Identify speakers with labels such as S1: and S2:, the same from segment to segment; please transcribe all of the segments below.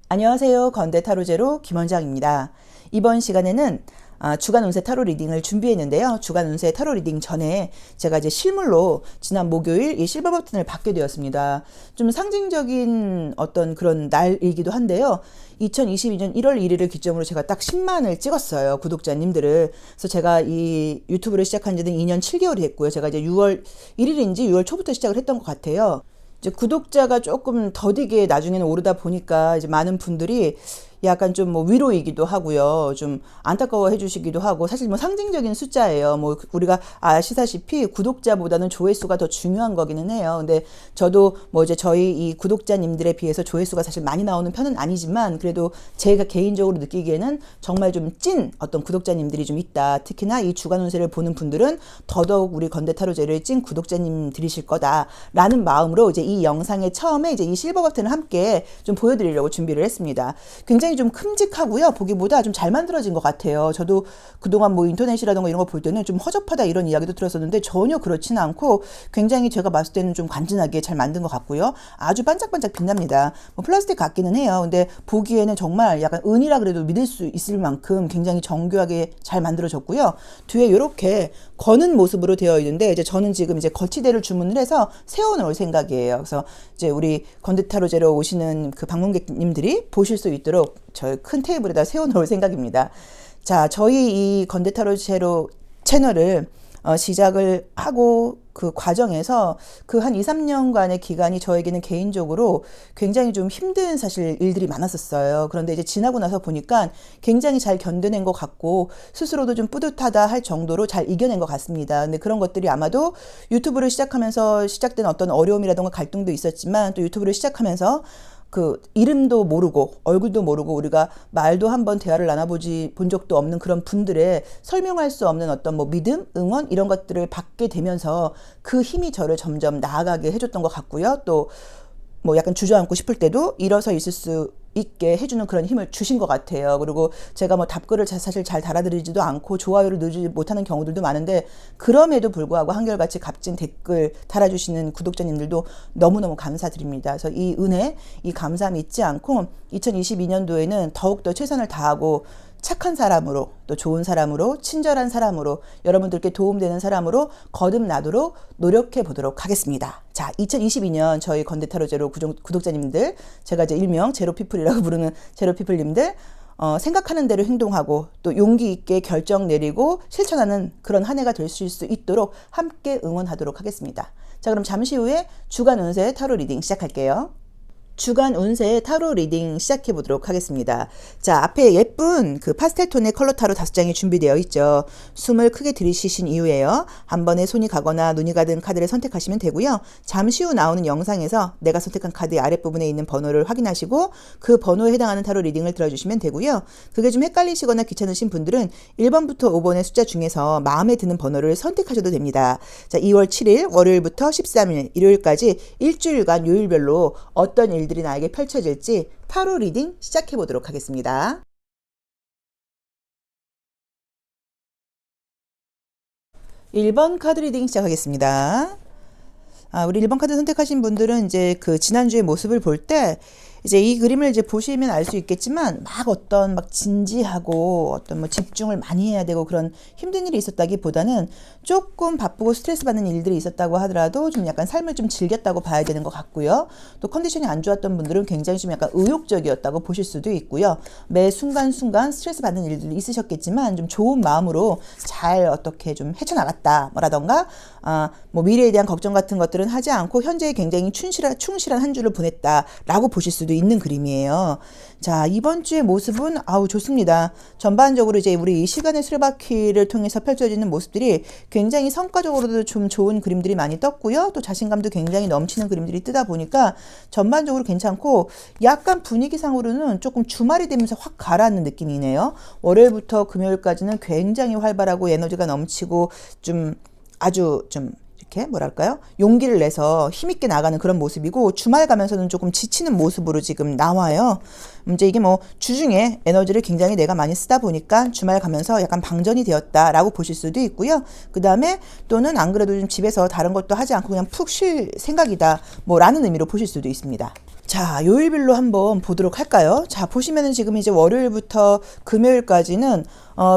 S1: 안녕하세요. 건대타로제로 김원장입니다. 이번 시간에는 주간 운세 타로 리딩을 준비했는데요. 주간 운세 타로 리딩 전에 제가 이제 실물로 지난 목요일 이 실버 버튼을 받게 되었습니다. 좀 상징적인 어떤 그런 날이기도 한데요. 2022년 1월 1일을 기점으로 제가 딱 10만을 찍었어요. 구독자님들을. 그래서 제가 이 유튜브를 시작한 지는 2년 7개월이 됐고요. 제가 이제 6월 1일인지 6월 초부터 시작을 했던 것 같아요. 이제 구독자가 조금 더디게 나중에는 오르다 보니까 이제 많은 분들이 약간 좀 뭐 위로이기도 하고요. 좀 안타까워 해주시기도 하고, 사실 뭐 상징적인 숫자예요. 뭐 우리가 아시다시피 구독자보다는 조회수가 더 중요한 거기는 해요. 근데 저도 뭐 이제 저희 이 구독자님들에 비해서 조회수가 사실 많이 나오는 편은 아니지만, 그래도 제가 개인적으로 느끼기에는 정말 좀 찐 어떤 구독자님들이 좀 있다. 특히나 이 주간 운세를 보는 분들은 더더욱 우리 건대타로제로의 찐 구독자님들이실 거다라는 마음으로 이제 이 영상의 처음에 이제 이 실버 버튼을 함께 좀 보여드리려고 준비를 했습니다. 굉장히 좀 큼직하고요. 보기보다 좀 잘 만들어진 것 같아요. 저도 그동안 뭐 인터넷이라던가 이런 거 볼 때는 좀 허접하다 이런 이야기도 들었었는데 전혀 그렇지는 않고 굉장히 제가 봤을 때는 좀 간지나게 잘 만든 것 같고요. 아주 반짝반짝 빛납니다. 뭐 플라스틱 같기는 해요. 근데 보기에는 정말 약간 은이라 그래도 믿을 수 있을 만큼 굉장히 정교하게 잘 만들어졌고요. 뒤에 이렇게 거는 모습으로 되어 있는데, 이제 저는 지금 이제 거치대를 주문을 해서 세워놓을 생각이에요. 그래서 이제 우리 건대타로제로 오시는 그 방문객님들이 보실 수 있도록 저 큰 테이블에다 세워놓을 생각입니다. 자, 저희 이 건대타로제로 채널을 시작을 하고 그 과정에서 그 한 2, 3년간의 기간이 저에게는 개인적으로 굉장히 좀 힘든 사실 일들이 많았었어요. 그런데 이제 지나고 나서 보니까 굉장히 잘 견뎌낸 것 같고 스스로도 좀 뿌듯하다 할 정도로 잘 이겨낸 것 같습니다. 근데 그런 것들이 아마도 유튜브를 시작하면서 시작된 어떤 어려움이라던가 갈등도 있었지만, 또 유튜브를 시작하면서 그 이름도 모르고 얼굴도 모르고 우리가 말도 한번 대화를 나눠보지 본 적도 없는 그런 분들의 설명할 수 없는 어떤 뭐 믿음, 응원 이런 것들을 받게 되면서 그 힘이 저를 점점 나아가게 해줬던 것 같고요. 또 뭐 약간 주저앉고 싶을 때도 일어서 있을 수 있게 해주는 그런 힘을 주신 것 같아요. 그리고 제가 뭐 답글을 사실 잘 달아드리지도 않고 좋아요를 누르지 못하는 경우들도 많은데, 그럼에도 불구하고 한결같이 값진 댓글 달아주시는 구독자님들도 너무너무 감사드립니다. 그래서 이 은혜, 이 감사함이 잊지 않고 2022년도에는 더욱더 최선을 다하고 착한 사람으로, 또 좋은 사람으로, 친절한 사람으로, 여러분들께 도움되는 사람으로 거듭나도록 노력해 보도록 하겠습니다. 자, 2022년 저희 건대타로제로 구독자님들, 제가 이제 일명 제로피플이라고 부르는 제로피플님들, 생각하는 대로 행동하고 또 용기 있게 결정 내리고 실천하는 그런 한 해가 될 수 있도록 함께 응원하도록 하겠습니다. 자, 그럼 잠시 후에 주간 운세 타로 리딩 시작할게요. 주간 운세 타로 리딩 시작해 보도록 하겠습니다. 자, 앞에 예쁜 그 파스텔 톤의 컬러 타로 5장이 준비되어 있죠. 숨을 크게 들이쉬신 이후에요, 한 번에 손이 가거나 눈이 가든 카드를 선택하시면 되고요. 잠시 후 나오는 영상에서 내가 선택한 카드의 아랫부분에 있는 번호를 확인하시고 그 번호에 해당하는 타로 리딩을 들어주시면 되고요. 그게 좀 헷갈리시거나 귀찮으신 분들은 1번부터 5번의 숫자 중에서 마음에 드는 번호를 선택하셔도 됩니다. 자, 2월 7일 월요일부터 13일 일요일까지 일주일간 요일별로 어떤 일들이 나에게 펼쳐질지 타로 리딩 시작해 보도록 하겠습니다. 1번 카드 리딩 시작하겠습니다. 우리 1번 카드 선택하신 분들은 이제 그 지난주의 모습을 볼 때 이제 이 그림을 이제 보시면 알 수 있겠지만, 막 어떤 막 진지하고 어떤 뭐 집중을 많이 해야 되고 그런 힘든 일이 있었다기보다는 조금 바쁘고 스트레스 받는 일들이 있었다고 하더라도 좀 약간 삶을 좀 즐겼다고 봐야 되는 것 같고요. 또 컨디션이 안 좋았던 분들은 굉장히 좀 약간 의욕적이었다고 보실 수도 있고요. 매 순간순간 스트레스 받는 일들이 있으셨겠지만 좀 좋은 마음으로 잘 어떻게 좀 헤쳐나갔다 뭐라던가, 뭐 미래에 대한 걱정 같은 것들은 하지 않고 현재에 굉장히 충실한 한 주를 보냈다라고 보실 수도 있는 그림이에요. 자, 이번 주의 모습은 좋습니다. 전반적으로 이제 우리 이 시간의 수레바퀴를 통해서 펼쳐지는 모습들이 굉장히 성과적으로도 좀 좋은 그림들이 많이 떴고요. 또 자신감도 굉장히 넘치는 그림들이 뜨다 보니까 전반적으로 괜찮고, 약간 분위기상으로는 조금 주말이 되면서 확 가라앉는 느낌이네요. 월요일부터 금요일까지는 굉장히 활발하고 에너지가 넘치고 좀 아주 좀 이렇게 뭐랄까요? 용기를 내서 힘있게 나가는 그런 모습이고, 주말 가면서는 조금 지치는 모습으로 지금 나와요. 이제 이게 뭐 주중에 에너지를 굉장히 내가 많이 쓰다 보니까 주말 가면서 약간 방전이 되었다라고 보실 수도 있고요. 그 다음에 또는 안 그래도 좀 집에서 다른 것도 하지 않고 그냥 푹 쉴 생각이다 뭐라는 의미로 보실 수도 있습니다. 자, 요일별로 한번 보도록 할까요? 자, 보시면은 지금 이제 월요일부터 금요일까지는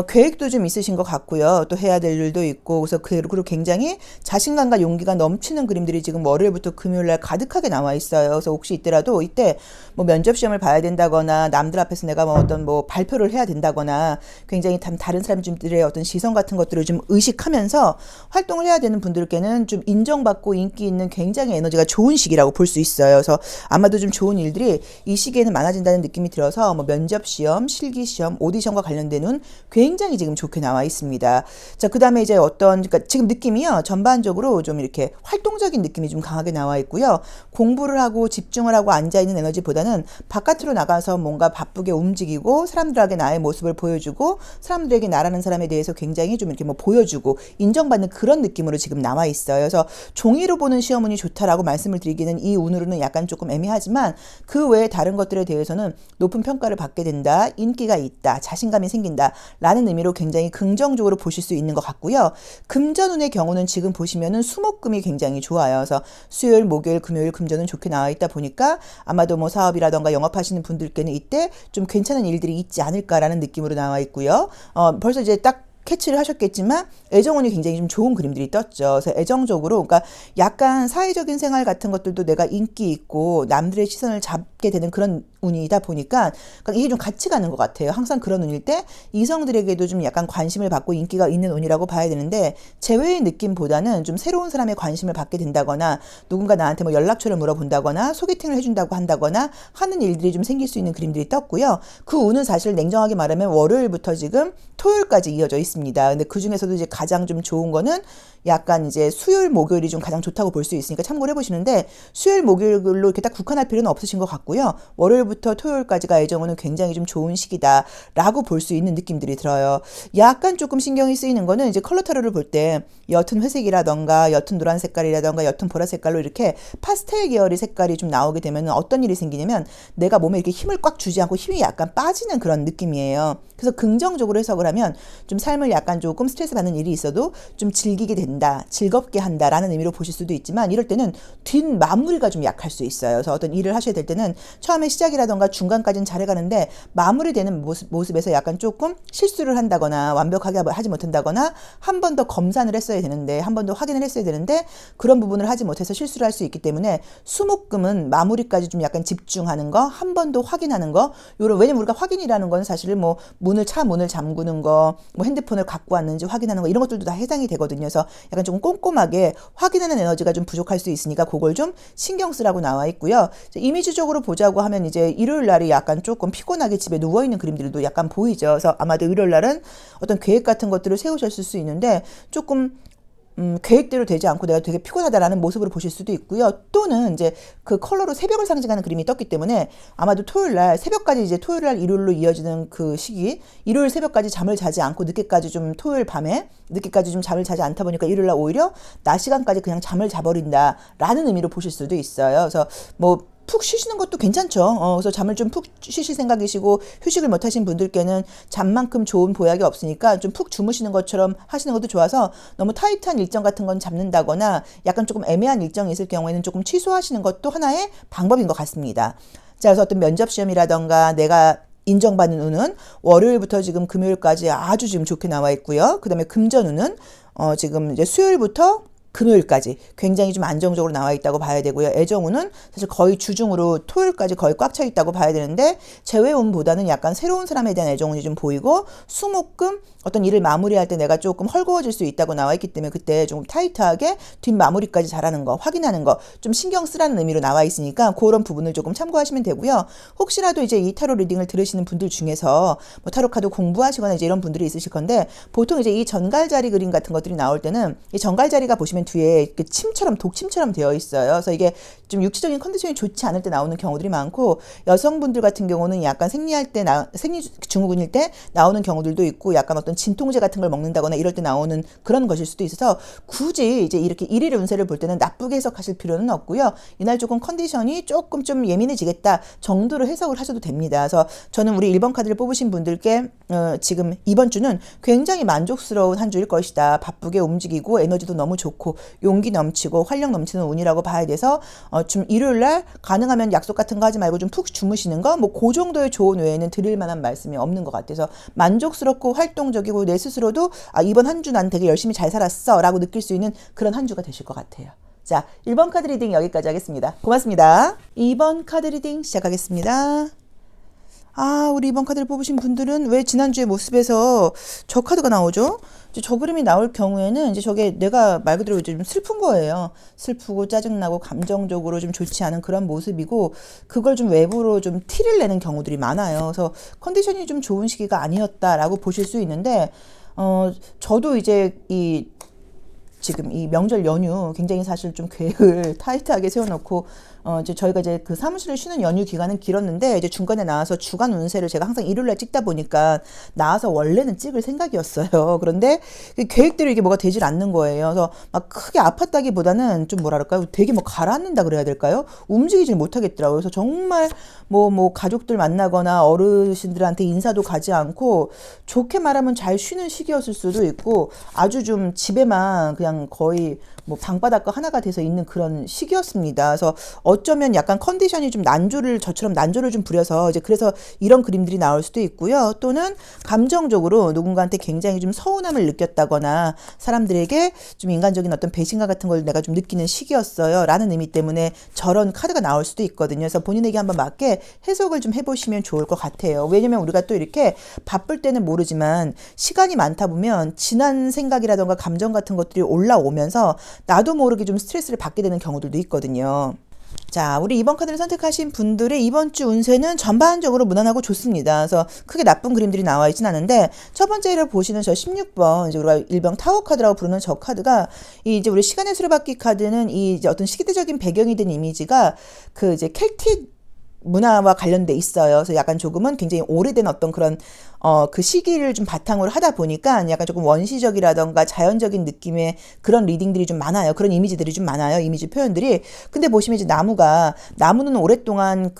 S1: 계획도 좀 있으신 것 같고요. 또 해야 될 일도 있고, 그래서 그리고 굉장히 자신감과 용기가 넘치는 그림들이 지금 월요일부터 금요일날 가득하게 나와 있어요. 그래서 혹시 있더라도 이때 뭐 면접 시험을 봐야 된다거나 남들 앞에서 내가 뭐 어떤 뭐 발표를 해야 된다거나 굉장히 다른 사람들의 어떤 시선 같은 것들을 좀 의식하면서 활동을 해야 되는 분들께는 좀 인정받고 인기 있는 굉장히 에너지가 좋은 시기라고 볼 수 있어요. 그래서 아마도 좀 좋은 일들이 이 시기에는 많아진다는 느낌이 들어서 뭐 면접 시험, 실기 시험, 오디션과 관련되는 굉장히 지금 좋게 나와 있습니다. 자, 그 다음에 이제 그러니까 지금 느낌이요. 전반적으로 좀 이렇게 활동적인 느낌이 좀 강하게 나와 있고요. 공부를 하고 집중을 하고 앉아있는 에너지보다는 바깥으로 나가서 뭔가 바쁘게 움직이고 사람들에게 나의 모습을 보여주고 사람들에게 나라는 사람에 대해서 굉장히 좀 이렇게 뭐 보여주고 인정받는 그런 느낌으로 지금 나와 있어요. 그래서 종이로 보는 시험운이 좋다라고 말씀을 드리기는 이 운으로는 약간 조금 애매하지만 그 외에 다른 것들에 대해서는 높은 평가를 받게 된다, 인기가 있다, 자신감이 생긴다 라는 의미로 굉장히 긍정적으로 보실 수 있는 것 같고요. 금전운의 경우는 지금 보시면은 수목금이 굉장히 좋아요. 그래서 수요일, 목요일, 금요일, 금전은 좋게 나와 있다 보니까 아마도 뭐 사업이라던가 영업하시는 분들께는 이때 좀 괜찮은 일들이 있지 않을까라는 느낌으로 나와 있고요. 벌써 이제 딱 캐치를 하셨겠지만 애정운이 굉장히 좀 좋은 그림들이 떴죠. 그래서 애정적으로 그러니까 약간 사회적인 생활 같은 것들도 내가 인기 있고 남들의 시선을 잡게 되는 그런 운이다 보니까 그러니까 이게 좀 같이 가는 것 같아요. 항상 그런 운일 때 이성들에게도 좀 약간 관심을 받고 인기가 있는 운이라고 봐야 되는데 제외의 느낌보다는 좀 새로운 사람의 관심을 받게 된다거나 누군가 나한테 뭐 연락처를 물어본다거나 소개팅을 해준다고 한다거나 하는 일들이 좀 생길 수 있는 그림들이 떴고요. 그 운은 사실 냉정하게 말하면 월요일부터 지금 토요일까지 이어져 있습니다. 근데 그 중에서도 이제 가장 좀 좋은 거는 약간 이제 수요일, 목요일이 좀 가장 좋다고 볼 수 있으니까 참고를 해보시는데 수요일, 목요일로 이렇게 딱 국한할 필요는 없으신 것 같고요. 월요일부터 토요일까지가 애정운은 굉장히 좀 좋은 시기다라고 볼 수 있는 느낌들이 들어요. 약간 조금 신경이 쓰이는 거는 이제 컬러 타로를 볼 때 옅은 회색이라던가 옅은 노란 색깔이라던가 옅은 보라 색깔로 이렇게 파스텔 계열의 색깔이 좀 나오게 되면 어떤 일이 생기냐면 내가 몸에 이렇게 힘을 꽉 주지 않고 힘이 약간 빠지는 그런 느낌이에요. 그래서 긍정적으로 해석을 하면 좀 삶을 약간 조금 스트레스 받는 일이 있어도 좀 즐기게 된다, 즐겁게 한다라는 의미로 보실 수도 있지만 이럴 때는 뒷마무리가 좀 약할 수 있어요. 그래서 어떤 일을 하셔야 될 때는 처음에 시작이라던가 중간까지는 잘해가는데 마무리되는 모습에서 약간 조금 실수를 한다거나 완벽하게 하지 못한다거나 한 번 더 검산을 했어야 되는데 한 번 더 확인을 했어야 되는데 그런 부분을 하지 못해서 실수를 할 수 있기 때문에 수목금은 마무리까지 좀 약간 집중하는 거, 한 번 더 확인하는 거 왜냐면 우리가 확인이라는 건 사실 뭐 문을 잠그는 거, 뭐 핸드폰을 갖고 왔는지 확인하는 거 이런 것들도 다 해당이 되거든요. 그래서 약간 조금 꼼꼼하게 확인하는 에너지가 좀 부족할 수 있으니까 그걸 좀 신경 쓰라고 나와 있고요. 이미지적으로 보자고 하면 이제 일요일 날이 약간 조금 피곤하게 집에 누워 있는 그림들도 약간 보이죠. 그래서 아마도 일요일 날은 어떤 계획 같은 것들을 세우셨을 수 있는데 조금 계획대로 되지 않고 내가 되게 피곤하다라는 모습으로 보실 수도 있고요. 또는 이제 그 컬러로 새벽을 상징하는 그림이 떴기 때문에 아마도 토요일 날 새벽까지 이제 토요일 날 일요일로 이어지는 그 시기 일요일 새벽까지 잠을 자지 않고 늦게까지 좀 토요일 밤에 늦게까지 좀 잠을 자지 않다 보니까 일요일 날 오히려 낮 시간까지 그냥 잠을 자버린다라는 의미로 보실 수도 있어요. 그래서 뭐 푹 쉬시는 것도 괜찮죠. 그래서 잠을 좀 푹 쉬실 생각이시고 휴식을 못 하신 분들께는 잠만큼 좋은 보약이 없으니까 좀 푹 주무시는 것처럼 하시는 것도 좋아서 너무 타이트한 일정 같은 건 잡는다거나 약간 조금 애매한 일정이 있을 경우에는 조금 취소하시는 것도 하나의 방법인 것 같습니다. 자, 그래서 어떤 면접 시험이라던가 내가 인정받는 운은 월요일부터 지금 금요일까지 아주 지금 좋게 나와 있고요. 그 다음에 금전운은 지금 이제 수요일부터 금요일까지 굉장히 좀 안정적으로 나와 있다고 봐야 되고요. 애정운은 사실 거의 주중으로 토요일까지 거의 꽉 차 있다고 봐야 되는데 재회운보다는 약간 새로운 사람에 대한 애정운이 좀 보이고 수목금 어떤 일을 마무리할 때 내가 조금 헐거워질 수 있다고 나와 있기 때문에 그때 좀 타이트하게 뒷마무리까지 잘하는 거 확인하는 거 좀 신경 쓰라는 의미로 나와 있으니까 그런 부분을 조금 참고하시면 되고요. 혹시라도 이제 이 타로 리딩을 들으시는 분들 중에서 뭐 타로 카드 공부하시거나 이제 이런 분들이 있으실 건데 보통 이제 이 전갈자리 그림 같은 것들이 나올 때는 이 전갈자리가 보시면 뒤에 침처럼 독침처럼 되어 있어요. 그래서 이게 좀 육체적인 컨디션이 좋지 않을 때 나오는 경우들이 많고 여성분들 같은 경우는 약간 생리 증후군일 때 나오는 경우들도 있고 약간 어떤 진통제 같은 걸 먹는다거나 이럴 때 나오는 그런 것일 수도 있어서 굳이 이제 이렇게 일일 운세를 볼 때는 나쁘게 해석하실 필요는 없고요. 이날 조금 컨디션이 조금 좀 예민해지겠다 정도로 해석을 하셔도 됩니다. 그래서 저는 우리 1번 카드를 뽑으신 분들께 지금 이번 주는 굉장히 만족스러운 한 주일 것이다. 바쁘게 움직이고 에너지도 너무 좋고 많고 용기 넘치고 활력 넘치는 운이라고 봐야 돼서 좀 일요일 날 가능하면 약속 같은 거 하지 말고 좀 푹 주무시는 거 뭐 그 정도의 조언 외에는 드릴 만한 말씀이 없는 것 같아서 만족스럽고 활동적이고 내 스스로도 이번 한 주 난 되게 열심히 잘 살았어 라고 느낄 수 있는 그런 한 주가 되실 것 같아요. 자, 1번 카드 리딩 여기까지 하겠습니다. 고맙습니다. 2번 카드 리딩 시작하겠습니다. 우리 2번 카드를 뽑으신 분들은 왜 지난주의 모습에서 저 카드가 나오죠? 이제 저 그림이 나올 경우에는 이제 저게 내가 말 그대로 이제 좀 슬픈 거예요. 슬프고 짜증나고 감정적으로 좀 좋지 않은 그런 모습이고 그걸 좀 외부로 좀 티를 내는 경우들이 많아요. 그래서 컨디션이 좀 좋은 시기가 아니었다라고 보실 수 있는데 저도 이제 지금 이 명절 연휴 굉장히 사실 좀 계획을 타이트하게 세워놓고 이제 저희가 이제 그 사무실을 쉬는 연휴 기간은 길었는데 이제 중간에 나와서 주간 운세를 제가 항상 일요일날 찍다 보니까 나와서 원래는 찍을 생각이었어요. 그런데 계획대로 이게 뭐가 되질 않는 거예요. 그래서 막 크게 아팠다기보다는 좀 뭐랄까요, 되게 뭐 가라앉는다 그래야 될까요? 움직이질 못하겠더라고요. 그래서 정말 뭐 가족들 만나거나 어르신들한테 인사도 가지 않고 좋게 말하면 잘 쉬는 시기였을 수도 있고 아주 좀 집에만 그냥 거의 뭐 방바닥과 하나가 돼서 있는 그런 시기였습니다. 그래서 어쩌면 약간 컨디션이 좀 저처럼 난조를 좀 부려서 이제 그래서 이런 그림들이 나올 수도 있고요. 또는 감정적으로 누군가한테 굉장히 좀 서운함을 느꼈다거나 사람들에게 좀 인간적인 어떤 배신감 같은 걸 내가 좀 느끼는 시기였어요. 라는 의미 때문에 저런 카드가 나올 수도 있거든요. 그래서 본인에게 한번 맞게 해석을 좀 해보시면 좋을 것 같아요. 왜냐면 우리가 또 이렇게 바쁠 때는 모르지만 시간이 많다 보면 지난 생각이라던가 감정 같은 것들이 올라오면서 나도 모르게 좀 스트레스를 받게 되는 경우들도 있거든요. 자, 우리 2번 카드를 선택하신 분들의 이번 주 운세는 전반적으로 무난하고 좋습니다. 그래서 크게 나쁜 그림들이 나와 있진 않은데 첫 번째로 보시는 저 16번 이제 우리가 일명 타워 카드라고 부르는 저 카드가 이제 우리 시간의 수레바퀴 카드는 이 이제 어떤 시대적인 배경이 된 이미지가 그 이제 켈틱 문화와 관련돼 있어요. 그래서 약간 조금은 굉장히 오래된 어떤 그런 그 시기를 좀 바탕으로 하다 보니까 약간 조금 원시적이라던가 자연적인 느낌의 그런 리딩들이 좀 많아요. 그런 이미지들이 좀 많아요. 이미지 표현들이. 근데 보시면 이제 나무는 오랫동안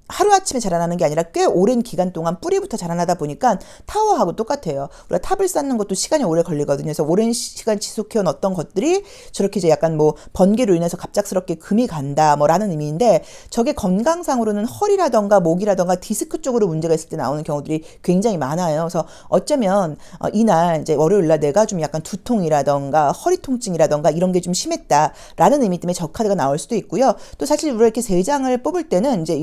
S1: 하루아침에 자라나는 게 아니라 꽤 오랜 기간 동안 뿌리부터 자라나다 보니까 타워하고 똑같아요. 우리가 탑을 쌓는 것도 시간이 오래 걸리거든요. 그래서 오랜 시간 지속해온 어떤 것들이 저렇게 이제 약간 뭐 번개로 인해서 갑작스럽게 금이 간다 라는 의미인데 저게 건강상으로는 허리라던가 목이라던가 디스크 쪽으로 문제가 있을 때 나오는 경우들이 굉장히 많아요. 그래서 어쩌면 이날 이제 월요일날 내가 좀 약간 두통이라던가 허리 통증이라던가 이런 게 좀 심했다라는 의미 때문에 저 카드가 나올 수도 있고요. 또 사실 우리가 이렇게 세 장을 뽑을 때는 이제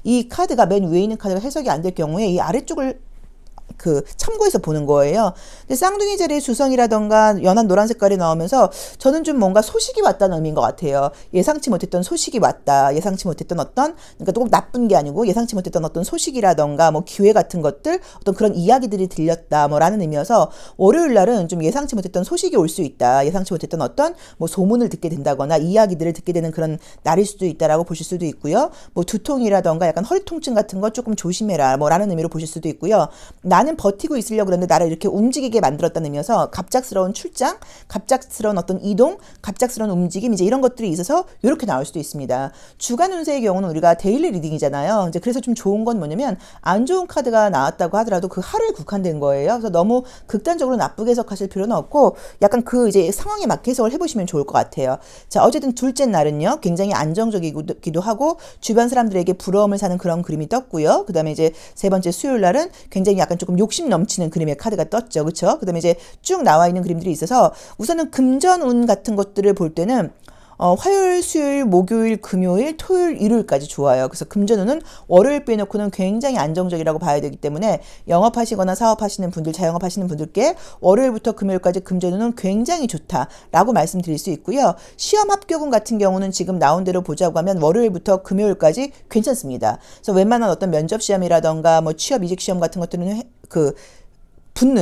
S1: 이 카드가 맨 위에 있는 카드가 해석이 안 될 경우에 이 아래쪽을 참고해서 보는 거예요. 근데 쌍둥이 자리에 주성이라던가 연한 노란 색깔이 나오면서 저는 좀 뭔가 소식이 왔다는 의미인 것 같아요. 예상치 못했던 소식이 왔다. 예상치 못했던 그러니까 꼭 나쁜 게 아니고 예상치 못했던 어떤 소식이라던가 뭐 기회 같은 것들, 어떤 그런 이야기들이 들렸다 라는 의미여서 월요일 날은 좀 예상치 못했던 소식이 올 수 있다. 예상치 못했던 어떤 뭐 소문을 듣게 된다거나 이야기들을 듣게 되는 그런 날일 수도 있다라고 보실 수도 있고요. 뭐 두통이라던가 약간 허리 통증 같은 거 조금 조심해라 라는 의미로 보실 수도 있고요. 나는 버티고 있으려고 그랬는데 나를 이렇게 움직이게 만들었다는 의미여서 갑작스러운 출장, 갑작스러운 어떤 이동, 갑작스러운 움직임 이제 이런 것들이 있어서 이렇게 나올 수도 있습니다. 주간 운세의 경우는 우리가 데일리 리딩이잖아요. 이제 그래서 좀 좋은 건 뭐냐면 안 좋은 카드가 나왔다고 하더라도 그 하루에 국한된 거예요. 그래서 너무 극단적으로 나쁘게 해석하실 필요는 없고 약간 이제 상황에 맞게 해석을 해보시면 좋을 것 같아요. 자, 어쨌든 둘째 날은요 굉장히 안정적이기도 하고 주변 사람들에게 부러움을 사는 그런 그림이 떴고요. 그 다음에 이제 세 번째 수요일 날은 굉장히 약간 조금 욕심 넘치는 그림의 카드가 떴죠. 그렇죠? 그다음에 이제 쭉 나와 있는 그림들이 있어서 우선은 금전운 같은 것들을 볼 때는 화요일, 수요일, 목요일, 금요일, 토요일, 일요일까지 좋아요. 그래서 금전운은 월요일 빼놓고는 굉장히 안정적이라고 봐야 되기 때문에 영업하시거나 사업하시는 분들, 자영업하시는 분들께 월요일부터 금요일까지 금전운은 굉장히 좋다라고 말씀드릴 수 있고요. 시험 합격운 같은 경우는 지금 나온 대로 보자고 하면 월요일부터 금요일까지 괜찮습니다. 그래서 웬만한 어떤 면접 시험이라던가 뭐 취업 이직 시험 같은 것들은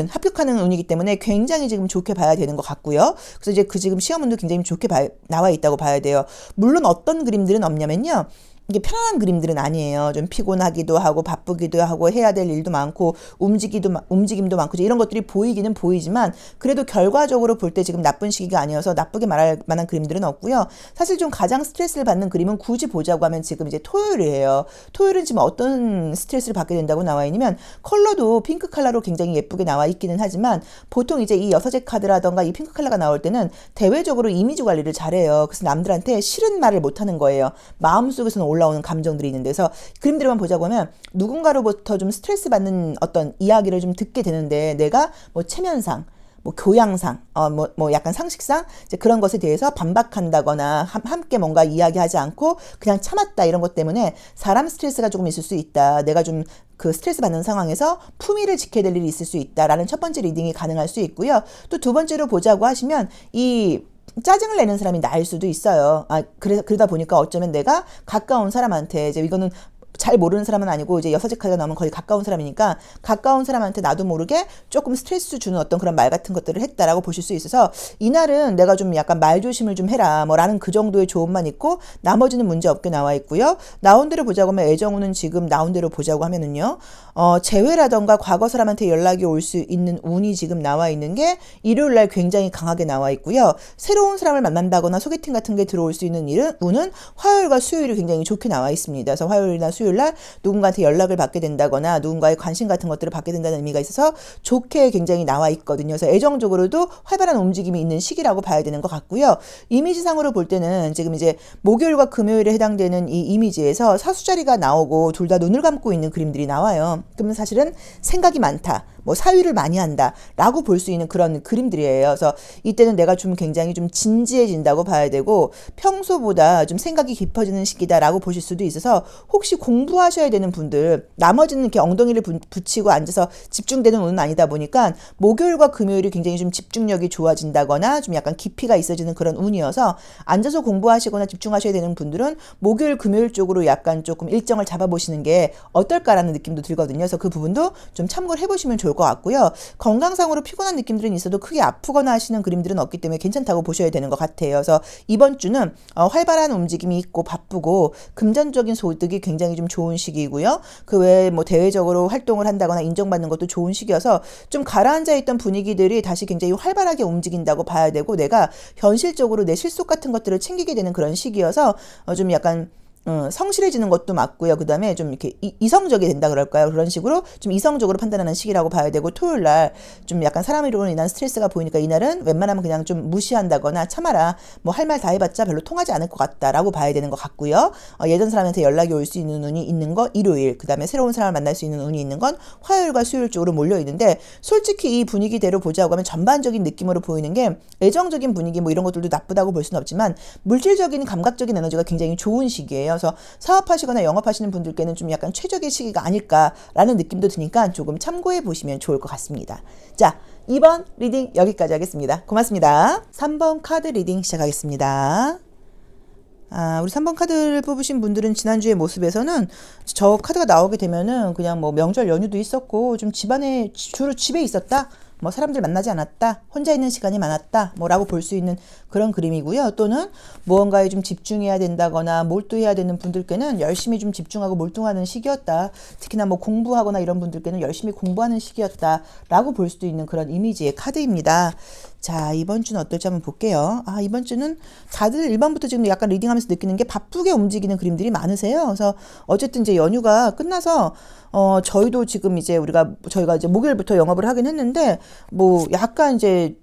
S1: 합격하는 운이기 때문에 굉장히 지금 좋게 봐야 되는 것 같고요. 그래서 이제 지금 시험운도 굉장히 좋게 나와 있다고 봐야 돼요. 물론 어떤 그림들은 없냐면요. 이게 편안한 그림들은 아니에요. 좀 피곤하기도 하고 바쁘기도 하고 해야 될 일도 많고 움직임도 많고 이런 것들이 보이기는 보이지만 그래도 결과적으로 볼 때 지금 나쁜 시기가 아니어서 나쁘게 말할 만한 그림들은 없고요. 사실 좀 가장 스트레스를 받는 그림은 굳이 보자고 하면 지금 이제 토요일이에요. 토요일은 지금 어떤 스트레스를 받게 된다고 나와 있냐면 컬러도 핑크 컬러로 굉장히 예쁘게 나와 있기는 하지만 보통 이제 이 여섯의 카드라던가 이 핑크 컬러가 나올 때는 대외적으로 이미지 관리를 잘해요. 그래서 남들한테 싫은 말을 못하는 거예요. 마음속에서는 올라오는 감정들이 있는 데서 그림들만 보자고 하면 누군가로부터 좀 스트레스 받는 어떤 이야기를 좀 듣게 되는데 내가 뭐 체면상 뭐 교양상, 약간 상식상 이제 그런 것에 대해서 반박한다거나 함께 뭔가 이야기하지 않고 그냥 참았다 이런 것 때문에 사람 스트레스가 조금 있을 수 있다. 내가 좀 그 스트레스 받는 상황에서 품위를 지켜야 될 일이 있을 수 있다라는 첫 번째 리딩이 가능할 수 있고요. 또 두 번째로 보자고 하시면 이 짜증을 내는 사람이 나일 수도 있어요. 그러다 보니까 어쩌면 내가 가까운 사람한테 이제 이거는 잘 모르는 사람은 아니고 이제 여섯째 카드가 나오면 거의 가까운 사람이니까 가까운 사람한테 나도 모르게 조금 스트레스 주는 어떤 그런 말 같은 것들을 했다라고 보실 수 있어서 이날은 내가 좀 약간 말조심을 좀 해라 뭐라는 그 정도의 조언만 있고 나머지는 문제 없게 나와 있고요. 나온 대로 보자고 하면 애정운은 지금 나온 대로 보자고 하면은요. 재회라던가 과거 사람한테 연락이 올 수 있는 운이 지금 나와 있는 게 일요일 날 굉장히 강하게 나와 있고요. 새로운 사람을 만난다거나 소개팅 같은 게 들어올 수 있는 운은 화요일과 수요일이 굉장히 좋게 나와 있습니다. 그래서 화요일이나 수요일 날 누군가한테 연락을 받게 된다거나 누군가의 관심 같은 것들을 받게 된다는 의미가 있어서 좋게 굉장히 나와 있거든요. 그래서 애정적으로도 활발한 움직임이 있는 시기라고 봐야 되는 것 같고요. 이미지상으로 볼 때는 지금 이제 목요일과 금요일에 해당되는 이 이미지에서 사수자리가 나오고 둘 다 눈을 감고 있는 그림들이 나와요. 그러면 사실은 생각이 많다. 뭐 사유를 많이 한다라고 볼 수 있는 그런 그림들이에요. 그래서 이때는 내가 좀 굉장히 좀 진지해진다고 봐야 되고 평소보다 좀 생각이 깊어지는 시기다라고 보실 수도 있어서 혹시 공부하셔야 되는 분들 나머지는 이렇게 엉덩이를 붙이고 앉아서 집중되는 운은 아니다 보니까 목요일과 금요일이 굉장히 좀 집중력이 좋아진다거나 좀 약간 깊이가 있어지는 그런 운이어서 앉아서 공부하시거나 집중하셔야 되는 분들은 목요일 금요일 쪽으로 약간 조금 일정을 잡아보시는 게 어떨까라는 느낌도 들거든요. 그래서 그 부분도 좀 참고를 해보시면 좋을 것 같고요. 건강상으로 피곤한 느낌들은 있어도 크게 아프거나 하시는 그림들은 없기 때문에 괜찮다고 보셔야 되는 것 같아요. 그래서 이번 주는 활발한 움직임이 있고 바쁘고 금전적인 소득이 굉장히 좀 좋은 시기이고요. 그 외에 뭐 대외적으로 활동을 한다거나 인정받는 것도 좋은 시기여서 좀 가라앉아 있던 분위기들이 다시 굉장히 활발하게 움직인다고 봐야 되고 내가 현실적으로 내 실속 같은 것들을 챙기게 되는 그런 시기여서 좀 약간 성실해지는 것도 맞고요. 그 다음에 좀 이렇게 이성적이 된다 그럴까요? 그런 식으로 좀 이성적으로 판단하는 시기라고 봐야 되고 토요일 날 좀 약간 사람으로 인한 스트레스가 보이니까 이날은 웬만하면 그냥 좀 무시한다거나 참아라. 뭐 할 말 다 해봤자 별로 통하지 않을 것 같다라고 봐야 되는 것 같고요. 예전 사람한테 연락이 올 수 있는 운이 있는 거 일요일, 그 다음에 새로운 사람을 만날 수 있는 운이 있는 건 화요일과 수요일 쪽으로 몰려 있는데 솔직히 이 분위기대로 보자고 하면 전반적인 느낌으로 보이는 게 애정적인 분위기 뭐 이런 것들도 나쁘다고 볼 수는 없지만 물질적인 감각적인 에너지가 굉장히 좋은 시기예요. 그래서 사업하시거나 영업하시는 분들께는 좀 약간 최적의 시기가 아닐까라는 느낌도 드니까 조금 참고해 보시면 좋을 것 같습니다. 자, 2번 리딩 여기까지 하겠습니다. 고맙습니다. 3번 카드 리딩 시작하겠습니다. 우리 3번 카드를 뽑으신 분들은 지난주의 모습에서는 저 카드가 나오게 되면은 그냥 뭐 명절 연휴도 있었고 좀 집안에 주로 집에 있었다. 뭐 사람들 만나지 않았다, 혼자 있는 시간이 많았다, 뭐라고 볼 수 있는 그런 그림이고요. 또는 무언가에 좀 집중해야 된다거나 몰두해야 되는 분들께는 열심히 좀 집중하고 몰두하는 시기였다. 특히나 뭐 공부하거나 이런 분들께는 열심히 공부하는 시기였다라고 볼 수도 있는 그런 이미지의 카드입니다. 자, 이번 주는 어떨지 한번 볼게요. 이번 주는 다들 1번부터 지금 약간 리딩하면서 느끼는 게 바쁘게 움직이는 그림들이 많으세요. 그래서 어쨌든 이제 연휴가 끝나서 저희도 지금 이제 저희가 이제 목요일부터 영업을 하긴 했는데 뭐 약간 이제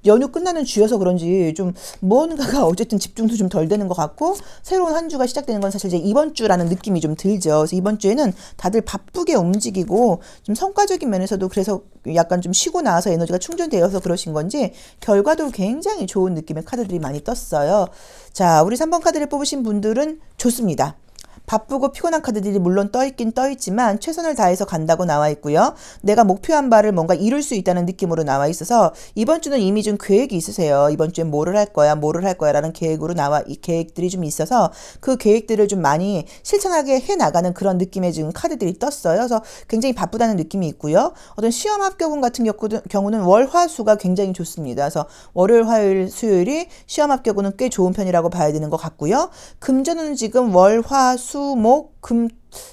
S1: 연휴 끝나는 주여서 그런지 좀 무언가가 어쨌든 집중도 좀 덜 되는 것 같고 새로운 한 주가 시작되는 건 사실 이제 이번 주라는 느낌이 좀 들죠. 그래서 이번 주에는 다들 바쁘게 움직이고 좀 성과적인 면에서도 그래서 약간 좀 쉬고 나와서 에너지가 충전되어서 그러신 건지 결과도 굉장히 좋은 느낌의 카드들이 많이 떴어요. 자, 우리 3번 카드를 뽑으신 분들은 좋습니다. 바쁘고 피곤한 카드들이 물론 떠있긴 떠있지만 최선을 다해서 간다고 나와 있고요. 내가 목표한 바를 뭔가 이룰 수 있다는 느낌으로 나와 있어서 이번 주는 이미 좀 계획이 있으세요. 이번 주에 뭐를 할 거야, 뭐를 할 거야 라는 계획으로 이 계획들이 좀 있어서 그 계획들을 좀 많이 실천하게 해나가는 그런 느낌의 지금 카드들이 떴어요. 그래서 굉장히 바쁘다는 느낌이 있고요. 어떤 시험 합격운 같은 경우는 월, 화, 수가 굉장히 좋습니다. 그래서 월요일, 화요일, 수요일이 시험 합격운은 꽤 좋은 편이라고 봐야 되는 것 같고요. 금전운은 지금 월, 화, 수, 목,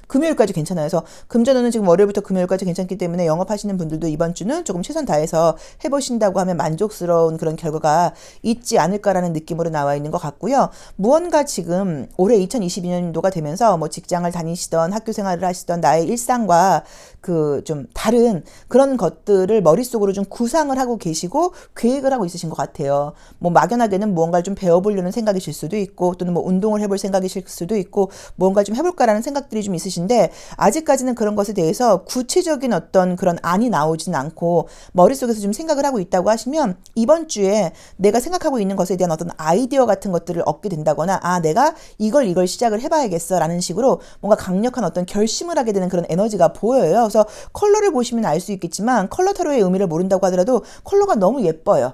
S1: 금요일까지 괜찮아요. 그래서 금전운은 지금 월요일부터 금요일까지 괜찮기 때문에 영업하시는 분들도 이번 주는 조금 최선 다해서 해보신다고 하면 만족스러운 그런 결과가 있지 않을까라는 느낌으로 나와 있는 것 같고요. 무언가 지금 올해 2022년도가 되면서 뭐 직장을 다니시던 학교 생활을 하시던 나의 일상과 그 좀 다른 그런 것들을 머릿속으로 좀 구상을 하고 계시고 계획을 하고 있으신 것 같아요. 뭐 막연하게는 무언가를 좀 배워보려는 생각이실 수도 있고 또는 뭐 운동을 해볼 생각이실 수도 있고 무언가 좀 해볼까라는 생각들이 좀 있으신데 아직까지는 그런 것에 대해서 구체적인 어떤 그런 안이 나오진 않고 머릿속에서 좀 생각을 하고 있다고 하시면 이번 주에 내가 생각하고 있는 것에 대한 어떤 아이디어 같은 것들을 얻게 된다거나 내가 이걸 시작을 해봐야겠어 라는 식으로 뭔가 강력한 어떤 결심을 하게 되는 그런 에너지가 보여요. 그래서 컬러를 보시면 알 수 있겠지만 컬러 타로의 의미를 모른다고 하더라도 컬러가 너무 예뻐요.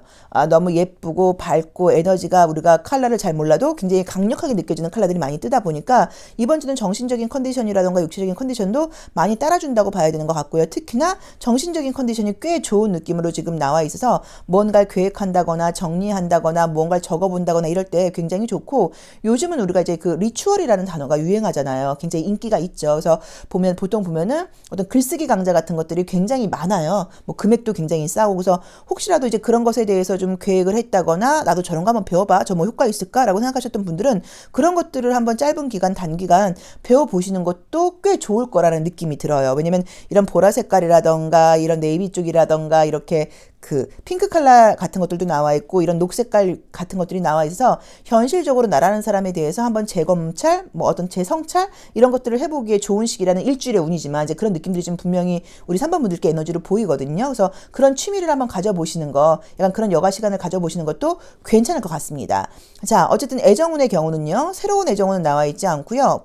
S1: 너무 예쁘고 밝고 에너지가 우리가 컬러를 잘 몰라도 굉장히 강력하게 느껴지는 컬러들이 많이 뜨다 보니까 이번 주는 정신적인 컨디션이라던가 육체적인 컨디션도 많이 따라준다고 봐야 되는 것 같고요. 특히나 정신적인 컨디션이 꽤 좋은 느낌으로 지금 나와 있어서 뭔가를 계획한다거나 정리한다거나 무언가를 적어본다거나 이럴 때 굉장히 좋고 요즘은 우리가 이제 그 리추얼이라는 단어가 유행하잖아요. 굉장히 인기가 있죠. 그래서 보통 보면은 어떤 글쓰기 강좌 같은 것들이 굉장히 많아요. 뭐 금액도 굉장히 싸고 그래서 혹시라도 이제 그런 것에 대해서 좀 계획을 했다거나 나도 저런 거 한번 배워봐. 저 뭐 효과 있을까라고 생각하셨던 분들은 그런 것들을 한번 짧은 기간 단기간 배워보시는 것도 꽤 좋을 거라는 느낌이 들어요. 왜냐면 이런 보라 색깔이라던가 이런 네이비 쪽이라던가 이렇게 그 핑크 컬러 같은 것들도 나와 있고 이런 녹색깔 같은 것들이 나와 있어서 현실적으로 나라는 사람에 대해서 한번 재검찰, 뭐 어떤 재성찰 이런 것들을 해보기에 좋은 시기라는 일주일의 운이지만 이제 그런 느낌들이 좀 분명히 우리 3번 분들께 에너지로 보이거든요. 그래서 그런 취미를 한번 가져보시는 거, 약간 그런 여가 시간을 가져보시는 것도 괜찮을 것 같습니다. 자, 어쨌든 애정운의 경우는요, 새로운 애정운은 나와 있지 않고요.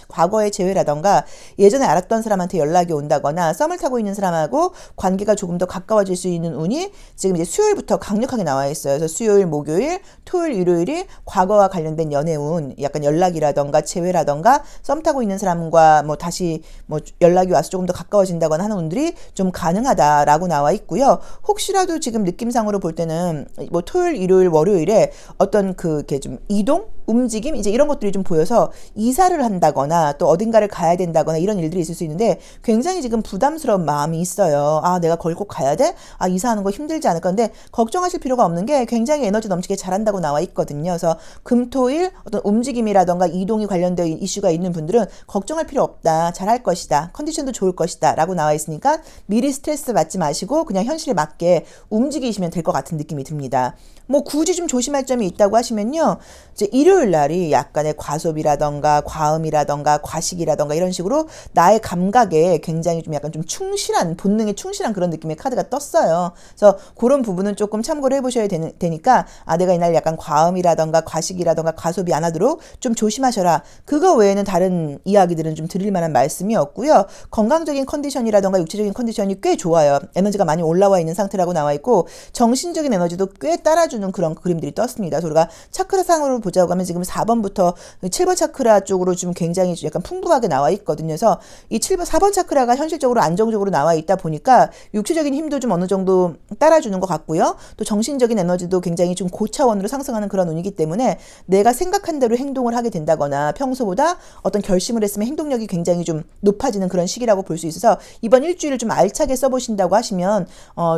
S1: 과거의 재회라던가 예전에 알았던 사람한테 연락이 온다거나 썸을 타고 있는 사람하고 관계가 조금 더 가까워질 수 있는 운이 지금 이제 수요일부터 강력하게 나와 있어요. 그래서 수요일, 목요일, 토요일, 일요일이 과거와 관련된 연애운, 약간 연락이라던가 재회라던가 썸 타고 있는 사람과 뭐 다시 뭐 연락이 와서 조금 더 가까워진다거나 하는 운들이 좀 가능하다라고 나와 있고요. 혹시라도 지금 느낌상으로 볼 때는 뭐 토요일, 일요일, 월요일에 어떤 그게 좀 이동? 움직임 이제 이런 것들이 좀 보여서 이사를 한다거나 또 어딘가를 가야 된다거나 이런 일들이 있을 수 있는데 굉장히 지금 부담스러운 마음이 있어요. 내가 거기 꼭 가야 돼? 이사하는 거 힘들지 않을까? 근데 걱정하실 필요가 없는 게 굉장히 에너지 넘치게 잘한다고 나와 있거든요. 그래서 금토일 어떤 움직임이라던가 이동이 관련된 이슈가 있는 분들은 걱정할 필요 없다. 잘할 것이다. 컨디션도 좋을 것이다. 라고 나와 있으니까 미리 스트레스 받지 마시고 그냥 현실에 맞게 움직이시면 될 것 같은 느낌이 듭니다. 뭐 굳이 좀 조심할 점이 있다고 하시면요. 이제 일요일 날이 약간의 과소비라던가 과음이라던가 과식이라던가 이런 식으로 나의 감각에 굉장히 좀 약간 좀 충실한 본능에 충실한 그런 느낌의 카드가 떴어요. 그래서 그런 부분은 조금 참고를 해보셔야 되니까 내가 이날 약간 과음이라던가 과식이라던가 과소비 안 하도록 좀 조심하셔라. 그거 외에는 다른 이야기들은 좀 드릴 만한 말씀이 없고요. 건강적인 컨디션이라던가 육체적인 컨디션이 꽤 좋아요. 에너지가 많이 올라와 있는 상태라고 나와 있고 정신적인 에너지도 꽤 따라주는 그런 그림들이 떴습니다. 그래서 우리가 차크라상으로 보자고 하면 지금 4번부터 7번 차크라 쪽으로 좀 굉장히 약간 풍부하게 나와 있거든요. 그래서 이 4번 차크라가 현실적으로 안정적으로 나와 있다 보니까 육체적인 힘도 좀 어느 정도 따라주는 것 같고요. 또 정신적인 에너지도 굉장히 좀 고차원으로 상승하는 그런 운이기 때문에 내가 생각한 대로 행동을 하게 된다거나 평소보다 어떤 결심을 했으면 행동력이 굉장히 좀 높아지는 그런 시기라고 볼 수 있어서 이번 일주일을 좀 알차게 써보신다고 하시면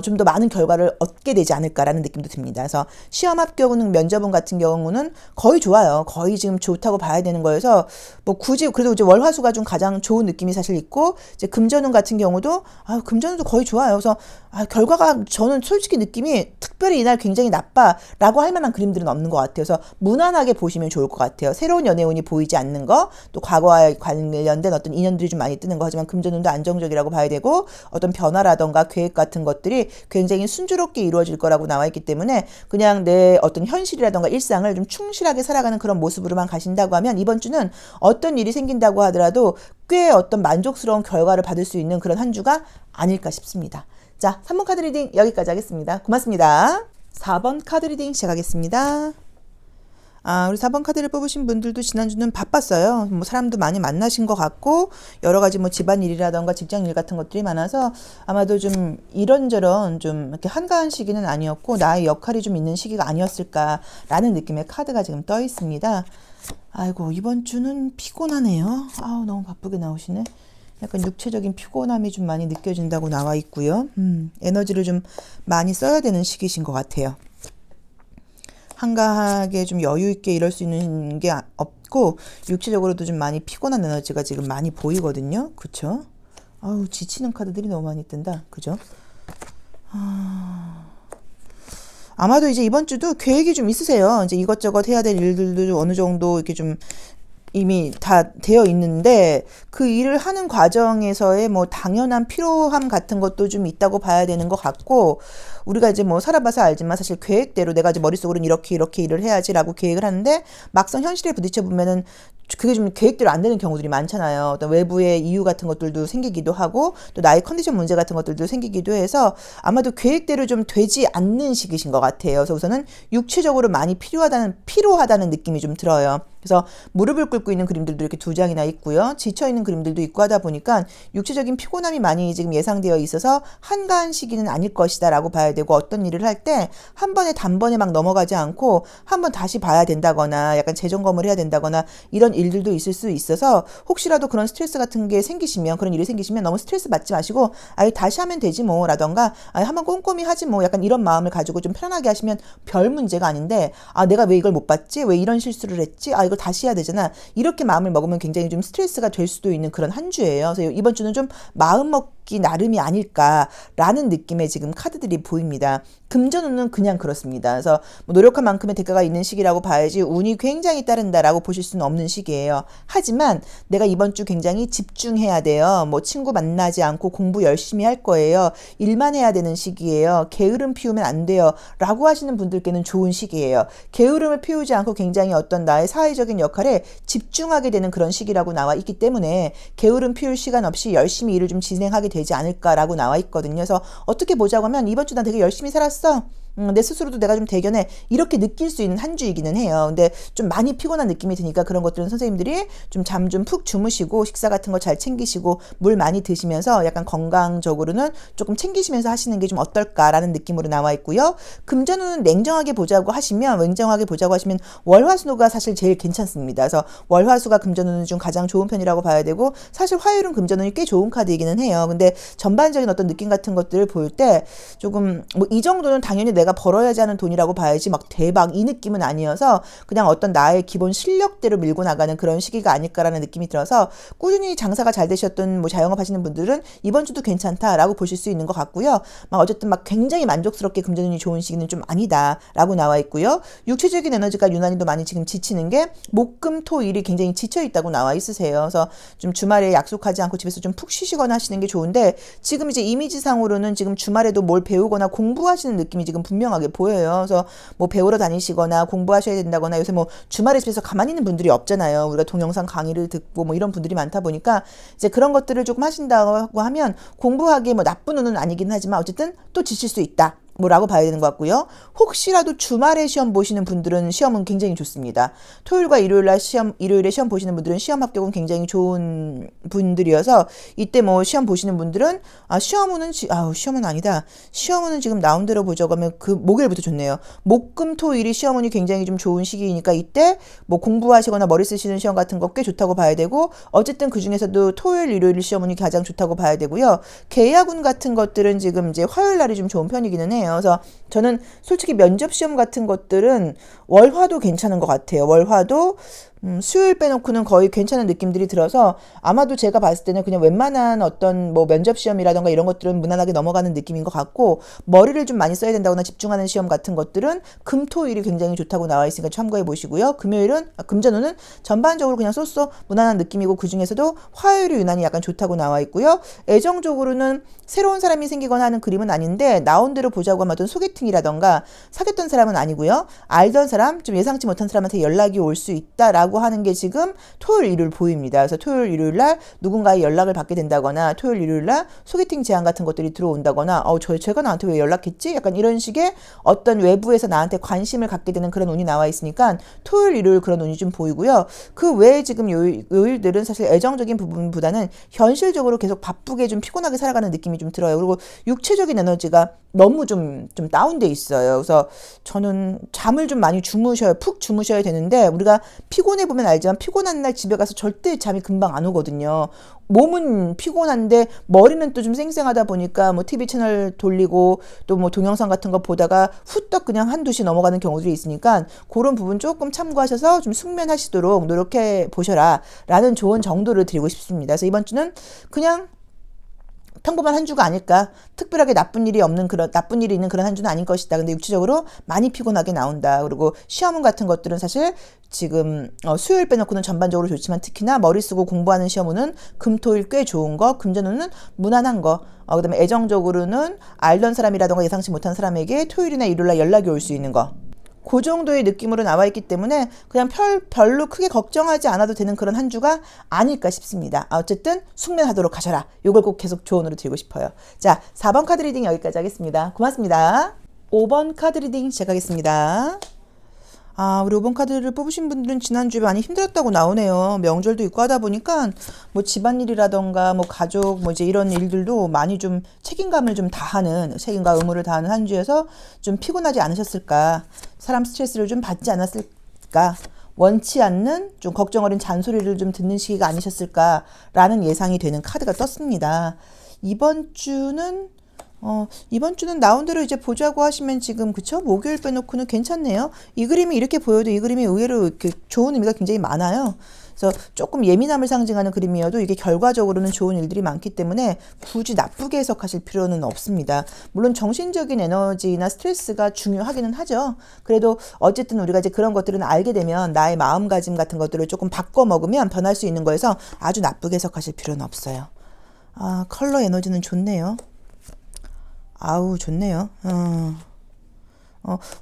S1: 좀 더 많은 결과를 얻게 되지 않을까라는 느낌도 듭니다. 그래서 시험 합격은 면접은 같은 경우는 거의 좋아요. 거의 지금 좋다고 봐야 되는 거여서 뭐 굳이 그래도 이제 월화수가 좀 가장 좋은 느낌이 사실 있고 이제 금전운 같은 경우도 금전운도 거의 좋아요. 그래서 결과가 저는 솔직히 느낌이 특별히 이날 굉장히 나빠라고 할 만한 그림들은 없는 것 같아요. 그래서 무난하게 보시면 좋을 것 같아요. 새로운 연애운이 보이지 않는 거, 또 과거와 관련된 어떤 인연들이 좀 많이 뜨는 거 하지만 금전운도 안정적이라고 봐야 되고 어떤 변화라던가 계획 같은 것들이 굉장히 순조롭게 이루어질 거라고 나와 있기 때문에 그냥 내 어떤 현실이라던가 일상을 좀 충실하게 살아가는 그런 모습으로만 가신다고 하면 이번 주는 어떤 일이 생긴다고 하더라도 꽤 어떤 만족스러운 결과를 받을 수 있는 그런 한 주가 아닐까 싶습니다. 자, 3번 카드 리딩 여기까지 하겠습니다. 고맙습니다. 4번 카드 리딩 시작하겠습니다. 우리 4번 카드를 뽑으신 분들도 지난주는 바빴어요. 뭐 사람도 많이 만나신 것 같고 여러 가지 뭐 집안일이라던가 직장일 같은 것들이 많아서 아마도 좀 이런저런 좀 이렇게 한가한 시기는 아니었고 나의 역할이 좀 있는 시기가 아니었을까라는 느낌의 카드가 지금 떠 있습니다. 아이고 이번 주는 피곤하네요. 너무 바쁘게 나오시네. 약간 육체적인 피곤함이 좀 많이 느껴진다고 나와 있고요. 에너지를 좀 많이 써야 되는 시기신 것 같아요. 한가하게 좀 여유 있게 이럴 수 있는 게 없고 육체적으로도 좀 많이 피곤한 에너지가 지금 많이 보이거든요. 그쵸? 지치는 카드들이 너무 많이 뜬다. 그죠? 아마도 이제 이번 주도 계획이 좀 있으세요. 이제 이것저것 해야 될 일들도 어느 정도 이렇게 좀 이미 다 되어 있는데 그 일을 하는 과정에서의 뭐 당연한 피로함 같은 것도 좀 있다고 봐야 되는 것 같고 우리가 이제 뭐 살아봐서 알지만 사실 계획대로 내가 이제 머릿속으로는 이렇게 일을 해야지라고 계획을 하는데 막상 현실에 부딪혀 보면은 그게 좀 계획대로 안 되는 경우들이 많잖아요. 어떤 외부의 이유 같은 것들도 생기기도 하고 또 나의 컨디션 문제 같은 것들도 생기기도 해서 아마도 계획대로 좀 되지 않는 시기신 것 같아요. 그래서 우선은 육체적으로 많이 피로하다는 느낌이 좀 들어요. 그래서 무릎을 꿇고 있는 그림들도 이렇게 2장이나 있고요. 지쳐있는 그림들도 있고 하다 보니까 육체적인 피곤함이 많이 지금 예상되어 있어서 한가한 시기는 아닐 것이다 라고 봐야 되고 어떤 일을 할 때 한 번에 단번에 막 넘어가지 않고 한 번 다시 봐야 된다거나 약간 재점검을 해야 된다거나 이런 일들도 있을 수 있어서 혹시라도 그런 스트레스 같은 게 생기시면 그런 일이 생기시면 너무 스트레스 받지 마시고 다시 하면 되지 뭐 라던가 한번 꼼꼼히 하지 뭐 약간 이런 마음을 가지고 좀 편안하게 하시면 별 문제가 아닌데 내가 왜 이걸 못 봤지? 왜 이런 실수를 했지? 이걸 다시 해야 되잖아. 이렇게 마음을 먹으면 굉장히 좀 스트레스가 될 수도 있는 그런 한 주예요. 그래서 이번 주는 좀 마음 먹기 나름이 아닐까라는 느낌의 지금 카드들이 보입니다. 금전운은 그냥 그렇습니다. 그래서 뭐 노력한 만큼의 대가가 있는 시기라고 봐야지 운이 굉장히 따른다라고 보실 수는 없는 시기예요. 하지만 내가 이번 주 굉장히 집중해야 돼요. 뭐 친구 만나지 않고 공부 열심히 할 거예요. 일만 해야 되는 시기예요. 게으름 피우면 안 돼요. 라고 하시는 분들께는 좋은 시기예요. 게으름을 피우지 않고 굉장히 어떤 나의 사회적인 역할에 집중하게 되는 그런 시기라고 나와 있기 때문에 게으름 피울 시간 없이 열심히 일을 좀 진행하게 되지 않을까라고 나와 있거든요. 그래서 어떻게 보자고 하면 이번 주 난 되게 열심히 살았어. 내 스스로도 내가 좀 대견해. 이렇게 느낄 수 있는 한 주이기는 해요. 근데 좀 많이 피곤한 느낌이 드니까 그런 것들은 선생님들이 좀 잠 좀 푹 주무시고 식사 같은 거 잘 챙기시고 물 많이 드시면서 약간 건강적으로는 조금 챙기시면서 하시는 게 좀 어떨까라는 느낌으로 나와 있고요. 금전운은 냉정하게 보자고 하시면 월화수가 사실 제일 괜찮습니다. 그래서 월화수가 금전운은 좀 가장 좋은 편이라고 봐야 되고 사실 화요일은 금전운이 꽤 좋은 카드이기는 해요. 근데 전반적인 어떤 느낌 같은 것들을 볼 때 조금 뭐 이 정도는 당연히 내가 벌어야지 하는 돈이라고 봐야지 막 대박 이 느낌은 아니어서 그냥 어떤 나의 기본 실력대로 밀고 나가는 그런 시기가 아닐까라는 느낌이 들어서 꾸준히 장사가 잘 되셨던 뭐 자영업 하시는 분들은 이번 주도 괜찮다라고 보실 수 있는 것 같고요. 어쨌든 굉장히 만족스럽게 금전운이 좋은 시기는 좀 아니다라고 나와 있고요. 육체적인 에너지가 유난히도 많이 지금 지치는 게 목금토일이 굉장히 지쳐 있다고 나와 있으세요. 그래서 좀 주말에 약속하지 않고 집에서 좀 푹 쉬시거나 하시는 게 좋은데 지금 이제 이미지상으로는 지금 주말에도 뭘 배우거나 공부하시는 느낌이 지금 분명하게 보여요. 그래서 뭐 배우러 다니시거나 공부하셔야 된다거나 요새 뭐 주말에 집에서 가만히 있는 분들이 없잖아요. 우리가 동영상 강의를 듣고 뭐 이런 분들이 많다 보니까 이제 그런 것들을 조금 하신다고 하면 공부하기에 뭐 나쁜 운은 아니긴 하지만 어쨌든 또 지칠 수 있다. 뭐라고 봐야 되는 것 같고요. 혹시라도 주말에 시험 보시는 분들은 시험은 굉장히 좋습니다. 토요일과 일요일에 시험 보시는 분들은 시험 합격은 굉장히 좋은 분들이어서 이때 뭐 시험 보시는 분들은 시험은 아니다. 시험은 지금 나온 대로 보자고 하면 그 목요일부터 좋네요. 목금토일이 시험운이 굉장히 좀 좋은 시기이니까 이때 뭐 공부하시거나 머리 쓰시는 시험 같은 거 꽤 좋다고 봐야 되고 어쨌든 그 중에서도 토요일, 일요일 시험운이 가장 좋다고 봐야 되고요. 계약운 같은 것들은 지금 이제 화요일 날이 좀 좋은 편이기는 해요. 그래서 저는 솔직히 면접 시험 같은 것들은 월화도 괜찮은 것 같아요. 월화도 수요일 빼놓고는 거의 괜찮은 느낌들이 들어서 아마도 제가 봤을 때는 그냥 웬만한 어떤 뭐 면접 시험이라던가 이런 것들은 무난하게 넘어가는 느낌인 것 같고, 머리를 좀 많이 써야 된다거나 집중하는 시험 같은 것들은 금, 토, 일이 굉장히 좋다고 나와 있으니까 참고해 보시고요. 금전호는 전반적으로 그냥 쏘쏘 무난한 느낌이고, 그 중에서도 화요일이 유난히 약간 좋다고 나와 있고요. 애정적으로는 새로운 사람이 생기거나 하는 그림은 아닌데, 나온 대로 보자고 하면 어떤 소개팅이라던가 사귀었던 사람은 아니고요. 알던 사람, 좀 예상치 못한 사람한테 연락이 올 수 있다라고 하는 게 지금 토요일, 일요일 보입니다. 그래서 토요일, 일요일 날 누군가의 연락을 받게 된다거나, 토요일, 일요일 날 소개팅 제안 같은 것들이 들어온다거나, 제가 나한테 왜 연락했지? 약간 이런 식의 어떤 외부에서 나한테 관심을 갖게 되는 그런 운이 나와 있으니까 토요일, 일요일 그런 운이 좀 보이고요. 그 외에 지금 요일들은 사실 애정적인 부분보다는 현실적으로 계속 바쁘게 좀 피곤하게 살아가는 느낌이 좀 들어요. 그리고 육체적인 에너지가 너무 좀 다운돼 있어요. 그래서 저는 잠을 좀 많이 푹 주무셔야 되는데, 우리가 피곤해 보면 알지만 피곤한 날 집에 가서 절대 잠이 금방 안 오거든요. 몸은 피곤한데 머리는 또 좀 쌩쌩하다 보니까 뭐 TV 채널 돌리고 또 뭐 동영상 같은 거 보다가 후딱 그냥 한두 시 넘어가는 경우들이 있으니까, 그런 부분 조금 참고하셔서 좀 숙면하시도록 노력해 보셔라 라는 조언 정도를 드리고 싶습니다. 그래서 이번 주는 그냥 평범한 한 주가 아닐까. 특별하게 나쁜 일이 있는 그런 한 주는 아닐 것이다. 근데 육체적으로 많이 피곤하게 나온다. 그리고 시험 같은 것들은 사실 지금 수요일 빼놓고는 전반적으로 좋지만, 특히나 머리 쓰고 공부하는 시험은 금, 토, 일 꽤 좋은 거, 금전운은 무난한 거, 그다음에 애정적으로는 알던 사람이라던가 예상치 못한 사람에게 토요일이나 일요일날 연락이 올 수 있는 거, 그 정도의 느낌으로 나와 있기 때문에 그냥 별로 크게 걱정하지 않아도 되는 그런 한 주가 아닐까 싶습니다. 어쨌든 숙면하도록 하셔라. 이걸 꼭 계속 조언으로 드리고 싶어요. 자, 4번 카드 리딩 여기까지 하겠습니다. 고맙습니다. 5번 카드 리딩 시작하겠습니다. 우리 5번 카드를 뽑으신 분들은 지난주에 많이 힘들었다고 나오네요. 명절도 있고 하다 보니까 뭐 집안일이라던가 뭐 가족 뭐 이제 이런 일들도 많이 좀 책임과 의무를 다하는 한 주여서 좀 피곤하지 않으셨을까? 사람 스트레스를 좀 받지 않았을까? 원치 않는 좀 걱정 어린 잔소리를 좀 듣는 시기가 아니셨을까라는 예상이 되는 카드가 떴습니다. 이번 주는 나온 대로 이제 보자고 하시면 지금, 그쵸? 목요일 빼놓고는 괜찮네요. 이 그림이 이렇게 보여도 이 그림이 의외로 이렇게 좋은 의미가 굉장히 많아요. 그래서 조금 예민함을 상징하는 그림이어도 이게 결과적으로는 좋은 일들이 많기 때문에 굳이 나쁘게 해석하실 필요는 없습니다. 물론 정신적인 에너지나 스트레스가 중요하기는 하죠. 그래도 어쨌든 우리가 이제 그런 것들은 알게 되면 나의 마음가짐 같은 것들을 조금 바꿔 먹으면 변할 수 있는 거여서 아주 나쁘게 해석하실 필요는 없어요. 컬러 에너지는 좋네요. 좋네요.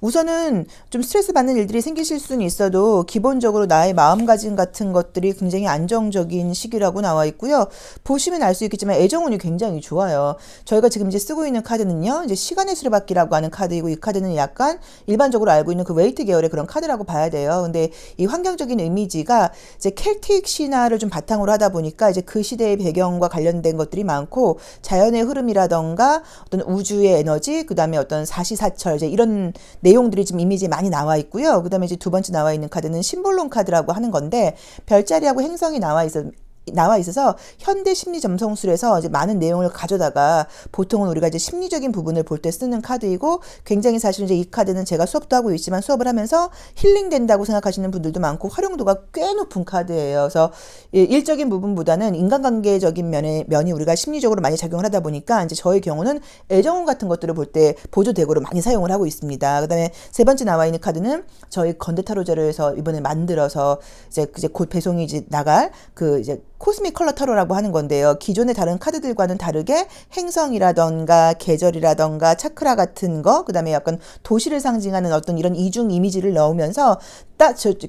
S1: 우선은 좀 스트레스 받는 일들이 생기실 수는 있어도 기본적으로 나의 마음가짐 같은 것들이 굉장히 안정적인 시기라고 나와 있고요. 보시면 알 수 있겠지만 애정운이 굉장히 좋아요. 저희가 지금 이제 쓰고 있는 카드는요, 이제 시간의 수레바퀴라고 하는 카드이고, 이 카드는 약간 일반적으로 알고 있는 그 웨이트 계열의 그런 카드라고 봐야 돼요. 근데 이 환경적인 이미지가 이제 켈틱 신화를 좀 바탕으로 하다 보니까 이제 그 시대의 배경과 관련된 것들이 많고, 자연의 흐름이라던가 어떤 우주의 에너지, 그 다음에 어떤 사시사철, 이제 이런 내용들이 지금 이미지에 많이 나와 있고요. 그 다음에 이제 두 번째 나와 있는 카드는 심볼론 카드라고 하는 건데, 별자리하고 행성이 나와 있어서 현대 심리 점성술에서 이제 많은 내용을 가져다가 보통은 우리가 이제 심리적인 부분을 볼 때 쓰는 카드이고, 굉장히 사실 이제 이 카드는 제가 수업도 하고 있지만 수업을 하면서 힐링된다고 생각하시는 분들도 많고 활용도가 꽤 높은 카드예요. 그래서 일적인 부분보다는 인간관계적인 면이 우리가 심리적으로 많이 작용을 하다 보니까, 이제 저의 경우는 애정운 같은 것들을 볼 때 보조대고로 많이 사용을 하고 있습니다. 그다음에 세 번째 나와 있는 카드는 저희 건대타로제로에서 이번에 만들어서 이제 곧 배송이 이제 나갈 이제 코스믹 컬러 타로라고 하는 건데요. 기존의 다른 카드들과는 다르게 행성이라던가 계절이라던가 차크라 같은 거, 그 다음에 약간 도시를 상징하는 어떤 이런 이중 이미지를 넣으면서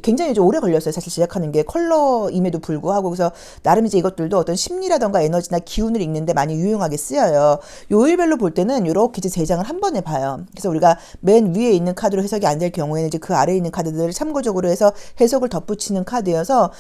S1: 굉장히 좀 오래 걸렸어요. 사실 제작하는 게 컬러임에도 불구하고. 그래서 나름 이제 이것들도 어떤 심리라던가 에너지나 기운을 읽는데 많이 유용하게 쓰여요. 요일별로 볼 때는 이렇게 이제 3장을 한 번에 봐요. 그래서 우리가 맨 위에 있는 카드로 해석이 안 될 경우에는 이제 그 아래에 있는 카드들을 참고적으로 해서 해석을 덧붙이는 카드여서,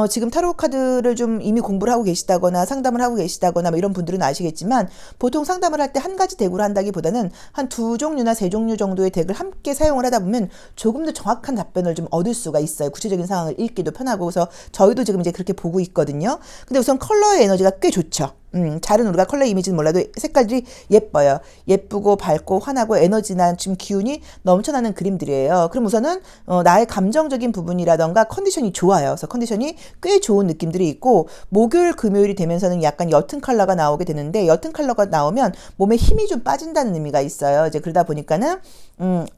S1: 지금 타로 카드를 좀 이미 공부를 하고 계시다거나 상담을 하고 계시다거나 뭐 이런 분들은 아시겠지만, 보통 상담을 할 때 한 가지 덱으로 한다기보다는 한 2종류나 3종류 정도의 덱을 함께 사용을 하다 보면 조금 더 정확한 답변을 좀 얻을 수가 있어요. 구체적인 상황을 읽기도 편하고. 그래서 저희도 지금 이제 그렇게 보고 있거든요. 근데 우선 컬러의 에너지가 꽤 좋죠. 잘은 우리가 컬러 이미지는 몰라도 색깔들이 예뻐요. 예쁘고 밝고 환하고 에너지나 지금 기운이 넘쳐나는 그림들이에요. 그럼 우선은 나의 감정적인 부분이라던가 컨디션이 좋아요. 그래서 컨디션이 꽤 좋은 느낌들이 있고 목요일 금요일이 되면서는 약간 옅은 컬러가 나오게 되는데 옅은 컬러가 나오면 몸에 힘이 좀 빠진다는 의미가 있어요. 이제 그러다 보니까는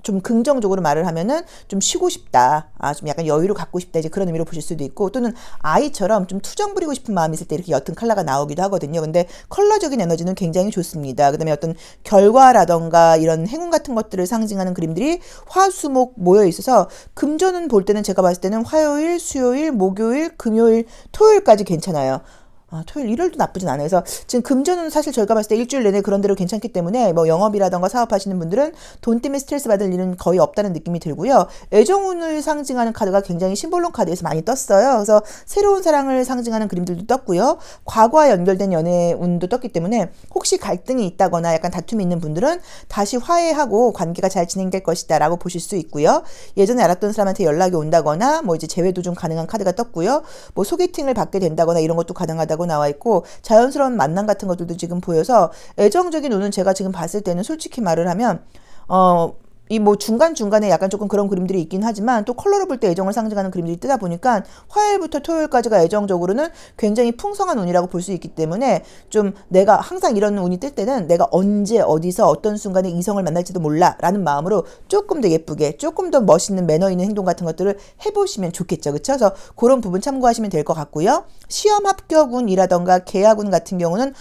S1: 좀 긍정적으로 말을 하면은 좀 쉬고 싶다. 좀 약간 여유를 갖고 싶다. 이제 그런 의미로 보실 수도 있고 또는 아이처럼 좀 투정 부리고 싶은 마음이 있을 때 이렇게 옅은 컬러가 나오기도 하거든요. 근데 컬러적인 에너지는 굉장히 좋습니다. 그다음에 어떤 결과라던가 이런 행운 같은 것들을 상징하는 그림들이 화수목 모여 있어서 금전운 볼 때는 제가 봤을 때는 화요일, 수요일, 목요일, 금요일, 토요일까지 괜찮아요. 토요일, 일요일도 나쁘진 않아요. 그래서 지금 금전은 사실 저희가 봤을 때 일주일 내내 그런 대로 괜찮기 때문에 뭐 영업이라던가 사업하시는 분들은 돈 때문에 스트레스 받을 일은 거의 없다는 느낌이 들고요. 애정운을 상징하는 카드가 굉장히 심볼론 카드에서 많이 떴어요. 그래서 새로운 사랑을 상징하는 그림들도 떴고요. 과거와 연결된 연애운도 떴기 때문에 혹시 갈등이 있다거나 약간 다툼이 있는 분들은 다시 화해하고 관계가 잘 진행될 것이다 라고 보실 수 있고요. 예전에 알았던 사람한테 연락이 온다거나 뭐 이제 재회도 좀 가능한 카드가 떴고요. 뭐 소개팅을 받게 된다거나 이런 것도 가능하다고 나와 있고 자연스러운 만남 같은 것들도 지금 보여서 애정적인 운은 제가 지금 봤을 때는 솔직히 말을 하면 이 뭐 중간중간에 약간 조금 그런 그림들이 있긴 하지만 또 컬러로 볼 때 애정을 상징하는 그림들이 뜨다 보니까 화요일부터 토요일까지가 애정적으로는 굉장히 풍성한 운이라고 볼 수 있기 때문에 좀 내가 항상 이런 운이 뜰 때는 내가 언제 어디서 어떤 순간에 이성을 만날지도 몰라 라는 마음으로 조금 더 예쁘게 조금 더 멋있는 매너 있는 행동 같은 것들을 해보시면 좋겠죠. 그쵸? 그래서 그런 부분 참고하시면 될 것 같고요. 시험 합격운이라던가 계약운 같은 경우는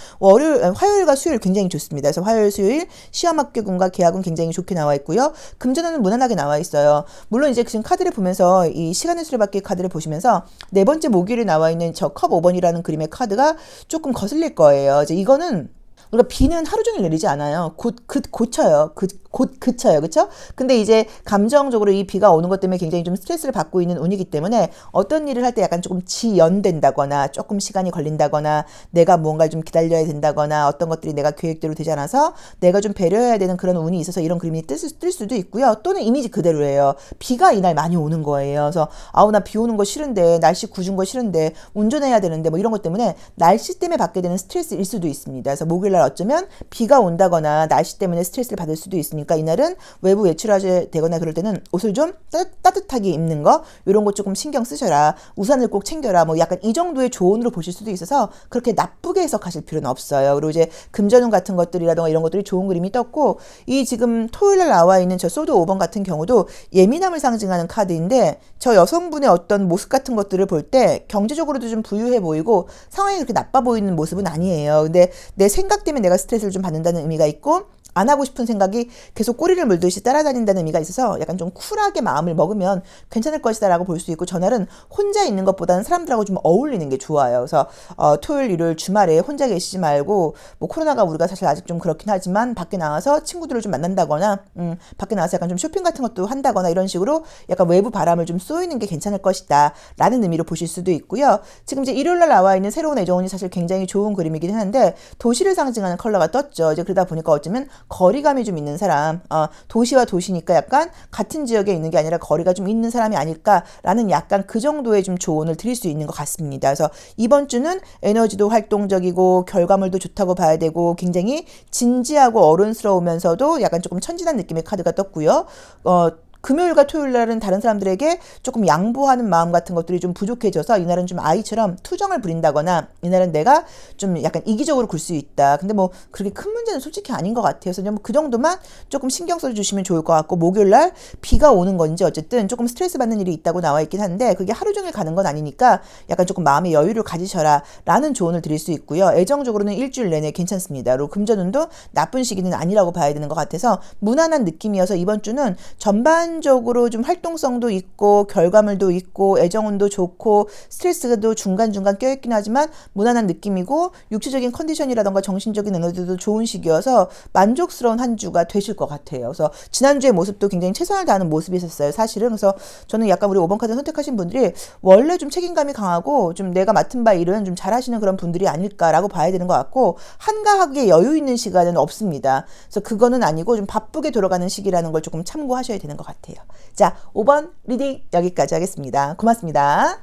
S1: 화요일과 수요일 굉장히 좋습니다. 그래서 화요일 수요일 시험 합격운과 계약운 굉장히 좋게 나와 있고요. 금전운은 무난하게 나와 있어요. 물론 이제 지금 카드를 보면서 이 시간의 수레바퀴 카드를 보시면서 네 번째 목요일에 나와 있는 저 컵 5번이라는 그림의 카드가 조금 거슬릴 거예요. 이제 이거는 우리가 비는 하루 종일 내리지 않아요. 곧 고쳐요. 곧 그쳐요. 그쵸? 근데 이제 감정적으로 이 비가 오는 것 때문에 굉장히 좀 스트레스를 받고 있는 운이기 때문에 어떤 일을 할 때 약간 조금 지연된다거나 조금 시간이 걸린다거나 내가 무언가를 좀 기다려야 된다거나 어떤 것들이 내가 계획대로 되지 않아서 내가 좀 배려해야 되는 그런 운이 있어서 이런 그림이 뜰 수도 있고요. 또는 이미지 그대로예요. 비가 이날 많이 오는 거예요. 그래서 나 비 오는 거 싫은데 날씨 궂은 거 싫은데 운전해야 되는데 뭐 이런 것 때문에 날씨 때문에 받게 되는 스트레스일 수도 있습니다. 그래서 목요일날 어쩌면 비가 온다거나 날씨 때문에 스트레스를 받을 수도 있으니까 이날은 외부 외출하게 되거나 그럴 때는 옷을 좀 따뜻하게 입는 거 이런 거 조금 신경 쓰셔라. 우산을 꼭 챙겨라. 뭐 약간 이 정도의 조언으로 보실 수도 있어서 그렇게 나쁘게 해석하실 필요는 없어요. 그리고 이제 금전운 같은 것들이라던가 이런 것들이 좋은 그림이 떴고 이 지금 토요일날 나와 있는 저 소드 5번 같은 경우도 예민함을 상징하는 카드인데 저 여성분의 어떤 모습 같은 것들을 볼 때 경제적으로도 좀 부유해 보이고 상황이 그렇게 나빠 보이는 모습은 아니에요. 근데 내 생각 때문에 내가 스트레스를 좀 받는다는 의미가 있고 안 하고 싶은 생각이 계속 꼬리를 물듯이 따라다닌다는 의미가 있어서 약간 좀 쿨하게 마음을 먹으면 괜찮을 것이다 라고 볼 수 있고 전날은 혼자 있는 것보다는 사람들하고 좀 어울리는 게 좋아요. 그래서 토요일 일요일 주말에 혼자 계시지 말고 뭐 코로나가 우리가 사실 아직 좀 그렇긴 하지만 밖에 나와서 친구들을 좀 만난다거나 밖에 나와서 약간 좀 쇼핑 같은 것도 한다거나 이런 식으로 약간 외부 바람을 좀 쏘이는 게 괜찮을 것이다 라는 의미로 보실 수도 있고요. 지금 이제 일요일날 나와 있는 새로운 애정운이 사실 굉장히 좋은 그림이긴 한데 도시를 상징하는 컬러가 떴죠. 이제 그러다 보니까 어쩌면 거리감이 좀 있는 사람, 도시와 도시니까 약간 같은 지역에 있는 게 아니라 거리가 좀 있는 사람이 아닐까라는 약간 그 정도의 좀 조언을 드릴 수 있는 것 같습니다. 그래서 이번 주는 에너지도 활동적이고 결과물도 좋다고 봐야 되고 굉장히 진지하고 어른스러우면서도 약간 조금 천진한 느낌의 카드가 떴고요. 금요일과 토요일 날은 다른 사람들에게 조금 양보하는 마음 같은 것들이 좀 부족해져서 이날은 좀 아이처럼 투정을 부린다거나 이날은 내가 좀 약간 이기적으로 굴 수 있다. 근데 뭐 그렇게 큰 문제는 솔직히 아닌 것 같아요. 그래서 그 정도만 조금 신경 써주시면 좋을 것 같고 목요일 날 비가 오는 건지 어쨌든 조금 스트레스 받는 일이 있다고 나와 있긴 한데 그게 하루 종일 가는 건 아니니까 약간 조금 마음의 여유를 가지셔라 라는 조언을 드릴 수 있고요. 애정적으로는 일주일 내내 괜찮습니다. 그리고 금전운도 나쁜 시기는 아니라고 봐야 되는 것 같아서 무난한 느낌이어서 이번 주는 전반적으로 좀 활동성도 있고 결과물도 있고 애정운도 좋고 스트레스도 중간중간 껴있긴 하지만 무난한 느낌이고 육체적인 컨디션이라던가 정신적인 에너지도 좋은 시기여서 만족스러운 한 주가 되실 것 같아요. 그래서 지난주의 모습도 굉장히 최선을 다하는 모습이 있었어요. 사실은. 그래서 저는 약간 우리 5번 카드 선택하신 분들이 원래 좀 책임감이 강하고 좀 내가 맡은 바 일은 좀 잘하시는 그런 분들이 아닐까라고 봐야 되는 것 같고 한가하게 여유 있는 시간은 없습니다. 그래서 그거는 아니고 좀 바쁘게 돌아가는 시기라는 걸 조금 참고하셔야 되는 것 같아요. 자, 5번 리딩 여기까지 하겠습니다. 고맙습니다.